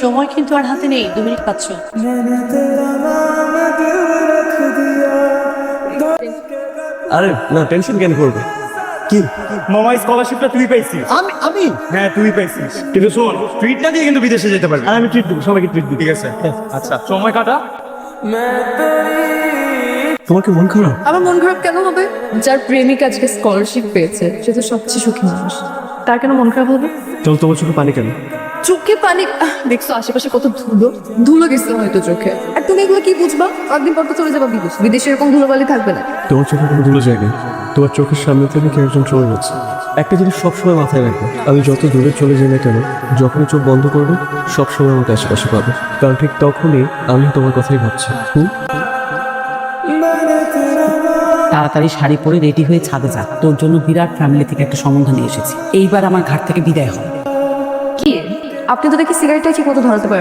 সময় কিন্তু আর হাতে নেই, 2 মিনিট পাচ্ছ। আরে না, টেনশন কেন করবে? কি মামা, স্কলারশিপটা তুই পাইছিস। আমি হ্যাঁ, তুই পাইছিস, কিন্তু শোন, ট্রিট না দিয়ে কিন্তু বিদেশে যেতে পারবি। আর আমি ট্রিট দেবো, সবাইকে ট্রিট দিই। ঠিক আছে, আচ্ছা, সময় কাটা। তোমার কি মন খারাপ? আমার মন খারাপ কেন হবে? যার প্রেমিক আজকে স্কলারশিপ পেয়েছে সে তো সবচেয়ে সুখী মানুষ, তার কেন মন খারাপ হবে? চল, তোমার চোখে পানি কেন? চোখে পানি? দেখছো আশেপাশে কত ধুলো, ধুলো গেছে হয়তো চোখে। আর তুমি এগুলো কি বুঝবা? একদিন পর তো চলে যাবা বিদেশ, বিদেশে এরকম ধুলোবালি থাকবে না। তোমার চোখে কোনো ধুলো যায়নি, তোমার চোখের সামনে থেকে কেউ একজন চলে যাচ্ছে। একটা জিনিস সবসময় মাথায় রাখবে, আমি যত দূরে চলে যাই না কেন, যখনই চোখ বন্ধ করবে সবসময় আমাকে আশেপাশে পাবে, কারণ ঠিক তখনই আমি তোমার কথাই ভাবছি। তাড়াতাড়ি শাড়ি পরে রেডি হয়ে ছাদে যা, তোর জন্য বিরাট ফ্যামিলি থেকে একটা সম্বন্ধ নিয়ে এসেছি। এইবার আমার ঘাট থেকে বিদায় হয়। কি আপনি তো দেখি সিগারেটটা ঠিক মতো ধরাতে পারেন।